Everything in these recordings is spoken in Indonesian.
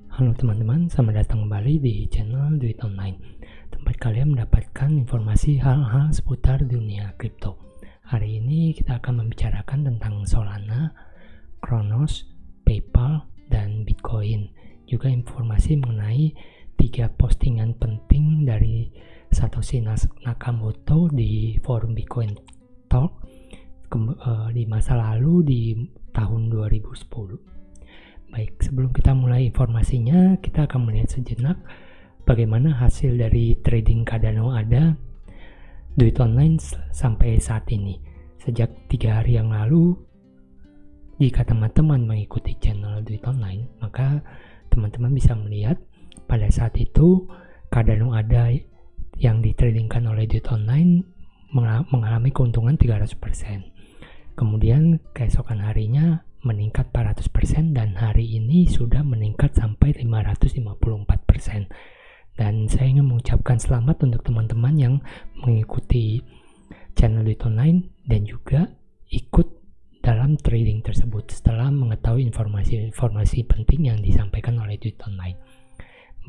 Halo teman-teman, selamat datang kembali di channel Duit Online, tempat kalian mendapatkan informasi hal-hal seputar dunia kripto. Hari ini kita akan membicarakan tentang Solana, Cronos, PayPal, dan Bitcoin. Juga informasi mengenai 3 postingan penting dari Satoshi Nakamoto di forum Bitcoin Talk di masa lalu di tahun 2010. Baik, sebelum kita mulai informasinya, kita akan melihat sejenak bagaimana hasil dari trading Cardano ADA Duit Online sampai saat ini. Sejak 3 hari yang lalu, jika teman-teman mengikuti channel Duit Online, maka teman-teman bisa melihat pada saat itu Cardano ADA yang ditradingkan oleh Duit Online mengalami keuntungan 300%. Kemudian keesokan harinya meningkat 400% dan hari ini sudah meningkat sampai 554%. Dan saya ingin mengucapkan selamat untuk teman-teman yang mengikuti channel Duit Online dan juga ikut dalam trading tersebut setelah mengetahui informasi penting yang disampaikan oleh Duit Online.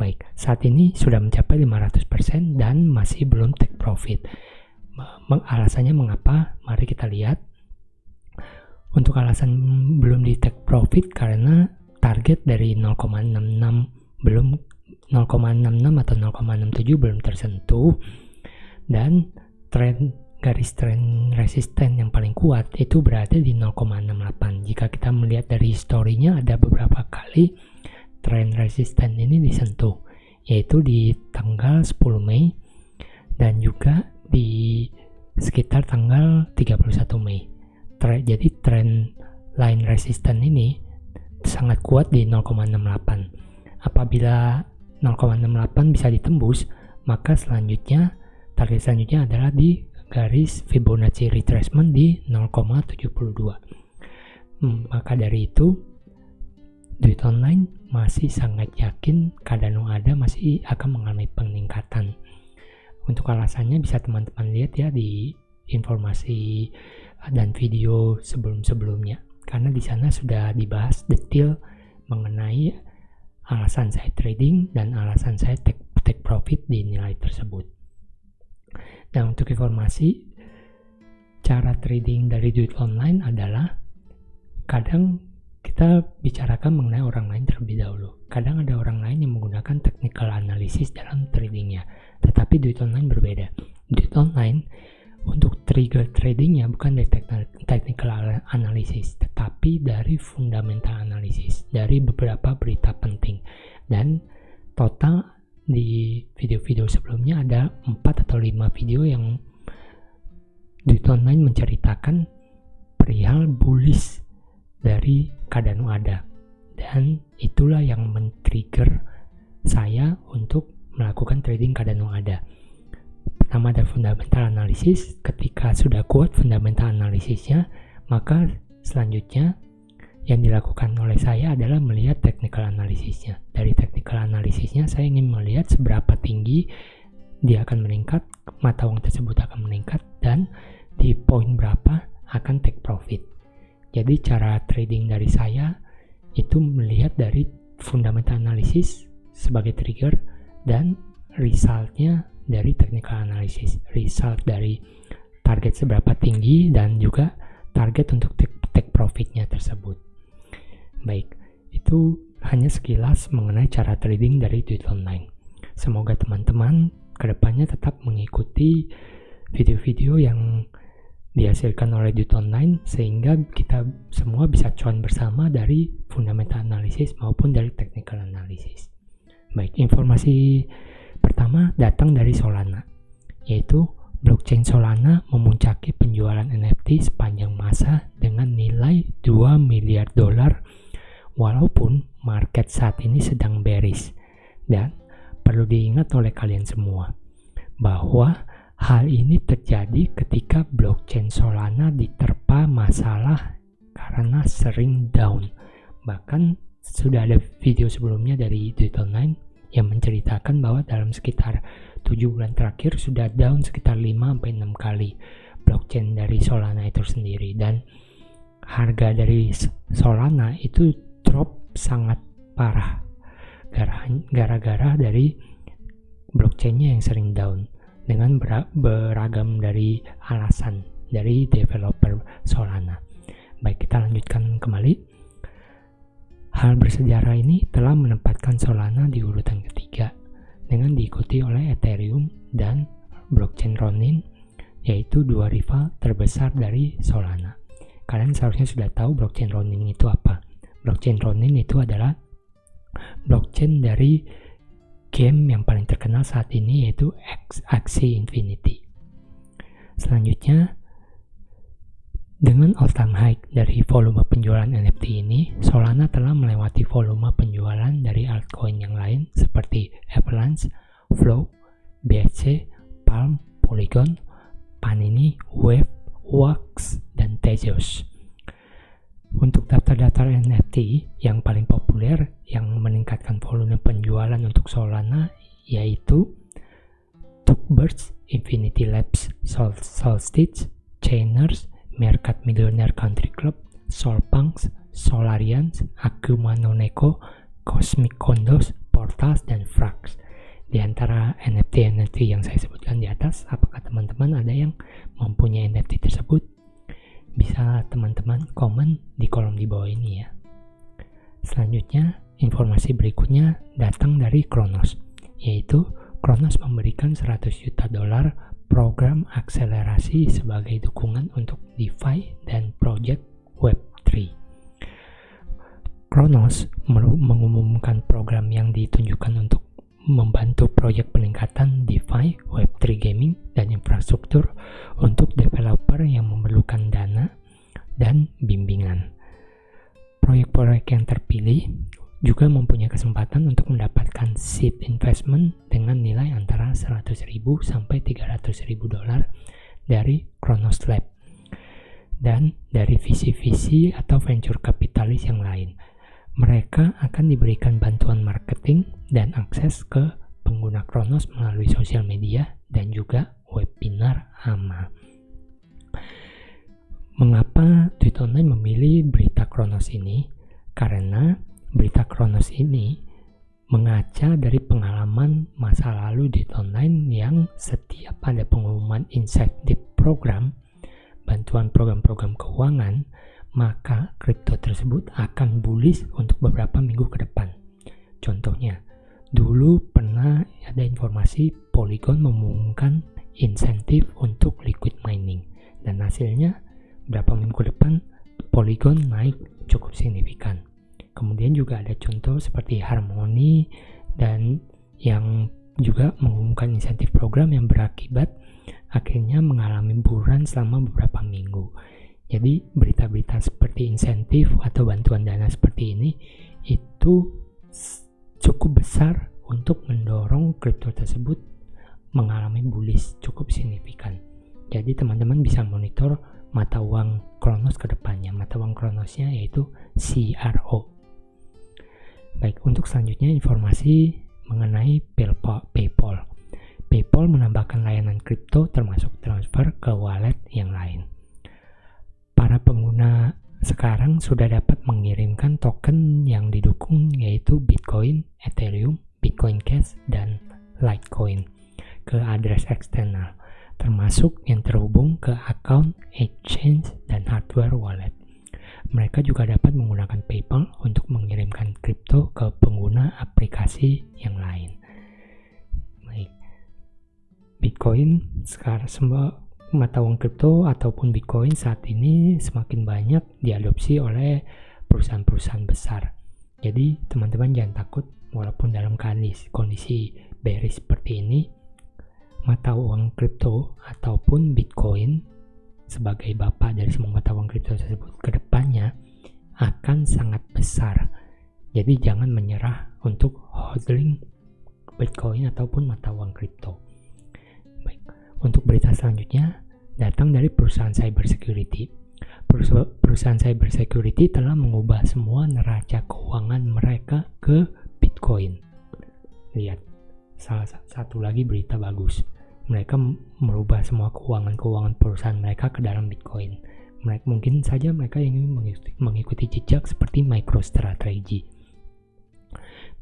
Baik, saat ini sudah mencapai 500% dan masih belum take profit. Alasannya mengapa? Mari kita lihat. Untuk alasan belum di take profit karena target dari 0,66 belum 0,66 atau 0,67 belum tersentuh, dan garis tren resisten yang paling kuat itu berada di 0,68. Jika kita melihat dari historinya, ada beberapa kali tren resisten ini disentuh, yaitu di tanggal 10 Mei dan juga di sekitar tanggal 31 Mei. Jadi tren line resisten ini sangat kuat di 0,68. Apabila 0,68 bisa ditembus, maka target selanjutnya adalah di garis Fibonacci retracement di 0,72. Maka dari itu, Duit Online masih sangat yakin Cardano ADA masih akan mengalami peningkatan. Untuk alasannya bisa teman-teman lihat ya di informasi dan video sebelum-sebelumnya, karena di sana sudah dibahas detail mengenai alasan saya trading dan alasan saya take profit di nilai tersebut. Dan untuk informasi, cara trading dari Duit Online adalah kadang kita bicarakan mengenai orang lain terlebih dahulu. Kadang ada orang lain yang menggunakan technical analysis dalam tradingnya, tetapi Duit Online berbeda. Duit Online untuk trigger tradingnya bukan dari technical analysis, tetapi dari fundamental analysis, dari beberapa berita penting. Dan total di video-video sebelumnya ada 4 atau 5 video yang Duit Online menceritakan perihal bullish dari Cardano ADA, dan itulah yang men-trigger saya untuk melakukan trading Cardano ADA. Pertama ada fundamental analysis. Ketika sudah kuat fundamental analisisnya, maka selanjutnya yang dilakukan oleh saya adalah melihat technical analisisnya. Dari technical analisisnya saya ingin melihat seberapa tinggi dia akan meningkat, mata uang tersebut akan meningkat, dan di poin berapa akan take profit. Jadi cara trading dari saya itu melihat dari fundamental analysis sebagai trigger dan resultnya dari technical analysis, result dari target seberapa tinggi dan juga target untuk take profitnya tersebut. Baik, itu hanya sekilas mengenai cara trading dari Duit Online. Semoga teman-teman kedepannya tetap mengikuti video-video yang dihasilkan oleh Duit Online sehingga kita semua bisa cuan bersama dari fundamental analysis maupun dari technical analysis. Baik, informasi pertama datang dari Solana, yaitu blockchain Solana memuncaki penjualan NFT sepanjang masa dengan nilai $2 miliar walaupun market saat ini sedang bearish. Dan perlu diingat oleh kalian semua bahwa hal ini terjadi ketika blockchain Solana diterpa masalah karena sering down. Bahkan sudah ada video sebelumnya dari Duit Online yang menceritakan bahwa dalam sekitar 7 bulan terakhir sudah down sekitar 5-6 kali blockchain dari Solana itu sendiri, dan harga dari Solana itu drop sangat parah gara-gara dari blockchainnya yang sering down dengan beragam dari alasan dari developer Solana. Baik, kita lanjutkan kembali. Hal bersejarah ini telah menempatkan Solana di urutan ketiga dengan diikuti oleh Ethereum dan blockchain Ronin, yaitu dua rival terbesar dari Solana. Kalian seharusnya sudah tahu blockchain Ronin itu apa. Blockchain Ronin itu adalah blockchain dari game yang paling terkenal saat ini, yaitu Axie Infinity. Selanjutnya, dengan all-time high dari volume penjualan NFT ini, Solana telah melewati volume penjualan dari altcoin yang lain seperti Avalanche, Flow, BSC, Palm, Polygon, Panini, Wave, Wax, dan Tezos. Untuk daftar-daftar NFT yang paling populer yang meningkatkan volume penjualan untuk Solana yaitu Tookbirds, Infinity Labs, Solstice, Chainers, Meerkat Millionaire Country Club, Solpunks, Solarians, Akuma no Neko, Cosmic Condos, Portals, dan Frax. Di antara NFT yang saya sebutkan di atas, apakah teman-teman ada yang mempunyai NFT tersebut? Bisa teman-teman komen di kolom di bawah ini ya. Selanjutnya, informasi berikutnya datang dari Cronos, yaitu Cronos memberikan $100 juta program akselerasi sebagai dukungan untuk DeFi dan project Web3. Cronos mengumumkan program yang ditunjukkan untuk membantu proyek peningkatan DeFi, Web3 gaming, dan infrastruktur untuk developer yang memerlukan dana dan bimbingan. Proyek-proyek yang terpilih juga mempunyai kesempatan untuk mendapatkan seed investment dengan nilai antara $100.000 sampai $300.000 dari Cronos Lab dan dari visi-visi atau venture capitalis yang lain. Mereka akan diberikan bantuan marketing dan akses ke pengguna Cronos melalui sosial media dan juga webinar AMA. Mengapa Tweet Online memilih berita Cronos ini? Karena berita Cronos ini mengaca dari pengalaman masa lalu Tweet Online yang setiap ada pengumuman insentif program, bantuan program-program keuangan, maka kripto tersebut akan bullish untuk beberapa minggu ke depan. Contohnya, dulu pernah ada informasi Polygon mengumumkan insentif untuk liquid mining, dan hasilnya beberapa minggu ke depan Polygon naik cukup signifikan. Kemudian juga ada contoh seperti Harmony dan yang juga mengumumkan insentif program yang berakibat akhirnya mengalami buruan selama beberapa minggu. Jadi berita-berita seperti insentif atau bantuan dana seperti ini itu cukup besar untuk mendorong kripto tersebut mengalami bullish cukup signifikan. Jadi teman-teman bisa monitor mata uang Cronos ke depannya. Mata uang Cronosnya yaitu CRO. Baik, untuk selanjutnya informasi mengenai PayPal. PayPal menambahkan layanan kripto termasuk transfer ke wallet yang lain. Para pengguna sekarang sudah dapat mengirimkan token yang didukung yaitu Bitcoin, Ethereum, Bitcoin Cash, dan Litecoin ke address eksternal, termasuk yang terhubung ke account, exchange, dan hardware wallet. Mereka juga dapat menggunakan PayPal untuk mengirimkan kripto ke pengguna aplikasi yang lain. Baik, Bitcoin sekarang semua mata uang kripto ataupun Bitcoin saat ini semakin banyak diadopsi oleh perusahaan-perusahaan besar. Jadi teman-teman jangan takut walaupun dalam kondisi bearish seperti ini, mata uang kripto ataupun Bitcoin sebagai bapak dari semua mata uang kripto tersebut ke depannya akan sangat besar. Jadi jangan menyerah untuk holding Bitcoin ataupun mata uang kripto. Baik, untuk berita selanjutnya datang dari perusahaan cybersecurity. Perusahaan cybersecurity telah mengubah semua neraca keuangan mereka ke Bitcoin. Lihat, salah satu lagi berita bagus. Mereka merubah semua keuangan perusahaan mereka ke dalam Bitcoin. Mungkin saja mereka ingin mengikuti jejak seperti MicroStrategy.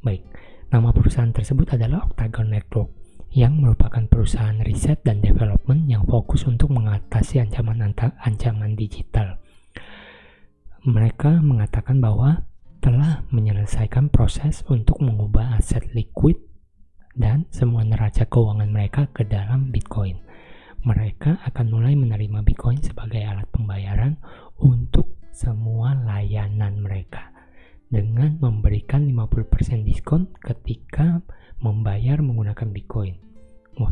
Baik, Nama perusahaan tersebut adalah Octagon Network, yang merupakan perusahaan riset dan development yang fokus untuk mengatasi ancaman digital. Mereka mengatakan bahwa telah menyelesaikan proses untuk mengubah aset liquid dan semua neraca keuangan mereka ke dalam Bitcoin. Mereka akan mulai menerima Bitcoin sebagai alat pembayaran untuk semua layanan mereka dengan memberikan 50% diskon ketika membayar menggunakan Bitcoin. Wah,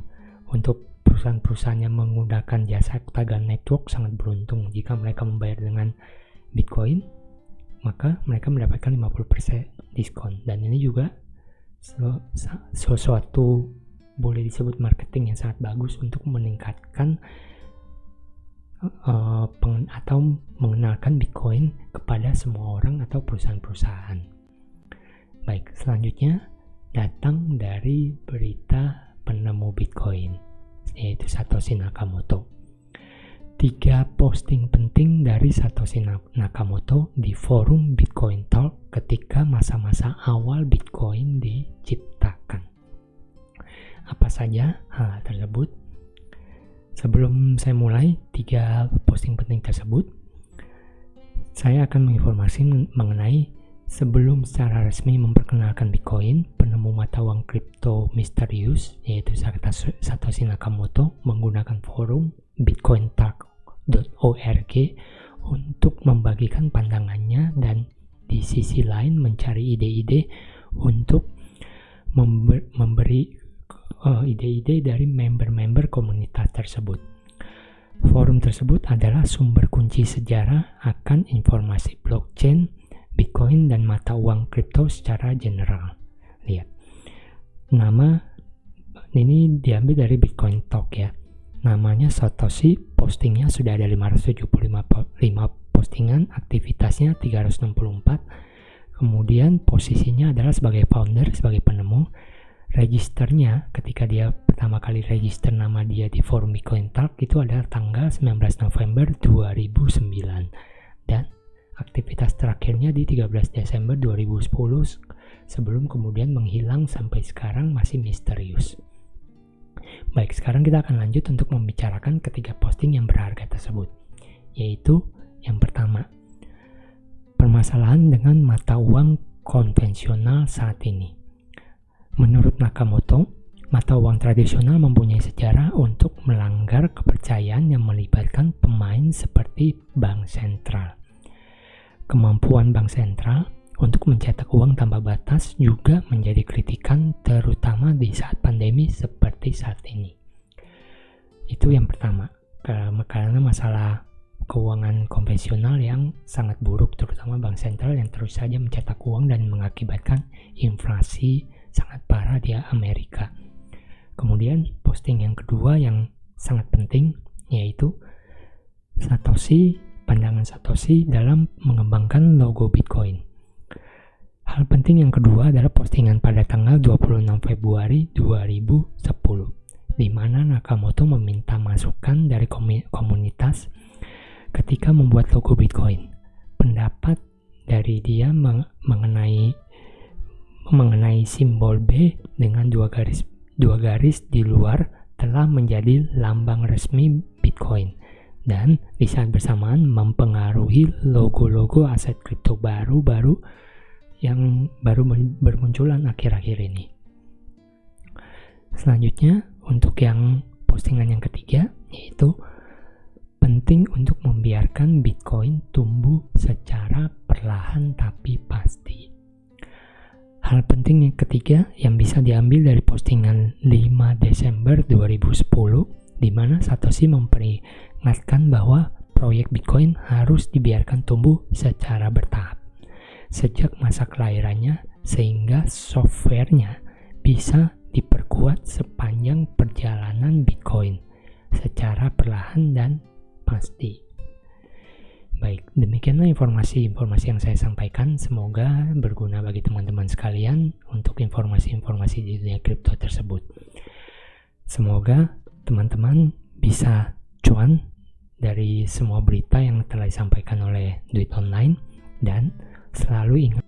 untuk perusahaan-perusahaan yang menggunakan jasa Octagon Network sangat beruntung. Jika mereka membayar dengan Bitcoin, maka mereka mendapatkan 50% diskon. Dan ini juga sesuatu boleh disebut marketing yang sangat bagus untuk meningkatkan atau mengenalkan Bitcoin kepada semua orang atau perusahaan-perusahaan. Baik, selanjutnya datang dari berita penemu Bitcoin, yaitu Satoshi Nakamoto. 3 posting penting dari Satoshi Nakamoto di forum Bitcoin Talk ketika masa-masa awal Bitcoin diciptakan. Apa saja hal tersebut? Sebelum saya mulai 3 posting penting tersebut, saya akan menginformasi mengenai sebelum secara resmi memperkenalkan Bitcoin, penemu mata uang kripto misterius yaitu Satoshi Nakamoto menggunakan forum bitcointalk.org untuk membagikan pandangannya dan di sisi lain mencari ide-ide untuk memberi ide-ide dari member-member komunitas tersebut. Forum tersebut adalah sumber kunci sejarah akan informasi blockchain, Bitcoin, dan mata uang kripto secara general. Lihat, nama ini diambil dari Bitcoin Talk ya. Namanya Satoshi, postingnya sudah ada 575 postingan, aktivitasnya 364. Kemudian posisinya adalah sebagai founder, sebagai penemu. Registernya ketika dia pertama kali register nama dia di forum Bitcoin Talk itu adalah tanggal 19 November 2009 dan aktivitas terakhirnya di 13 Desember 2010 sebelum kemudian menghilang sampai sekarang masih misterius. Baik, sekarang kita akan lanjut untuk membicarakan ketiga posting yang berharga tersebut, yaitu yang pertama, permasalahan dengan mata uang konvensional saat ini. Menurut Nakamoto, mata uang tradisional mempunyai sejarah untuk melanggar kepercayaan yang melibatkan pemain seperti bank sentral. Kemampuan bank sentral untuk mencetak uang tanpa batas juga menjadi kritikan terutama di saat pandemi seperti saat ini. Itu yang pertama, karena masalah keuangan konvensional yang sangat buruk, terutama bank sentral yang terus saja mencetak uang dan mengakibatkan inflasi sangat parah di Amerika. Kemudian posting yang kedua yang sangat penting yaitu pandangan Satoshi dalam mengembangkan logo Bitcoin. Hal penting yang kedua adalah postingan pada tanggal 26 Februari 2010 di mana Nakamoto meminta masukan dari komunitas ketika membuat logo Bitcoin. Pendapat dari dia mengenai simbol B dengan dua garis di luar telah menjadi lambang resmi Bitcoin dan di saat bersamaan mempengaruhi logo-logo aset kripto baru yang baru bermunculan akhir-akhir ini. Selanjutnya untuk yang postingan yang ketiga yaitu penting untuk membiarkan Bitcoin tumbuh secara perlahan tapi pasti. Hal penting yang ketiga yang bisa diambil dari postingan 5 Desember 2010 di mana Satoshi memperingatkan bahwa proyek Bitcoin harus dibiarkan tumbuh secara bertahap sejak masa kelahirannya sehingga softwarenya bisa diperkuat sepanjang perjalanan Bitcoin secara perlahan dan pasti. Baik, demikianlah informasi-informasi yang saya sampaikan. Semoga berguna bagi teman-teman sekalian untuk informasi-informasi di dunia kripto tersebut. Semoga teman-teman bisa cuan dari semua berita yang telah disampaikan oleh Duit Online dan selalu ingat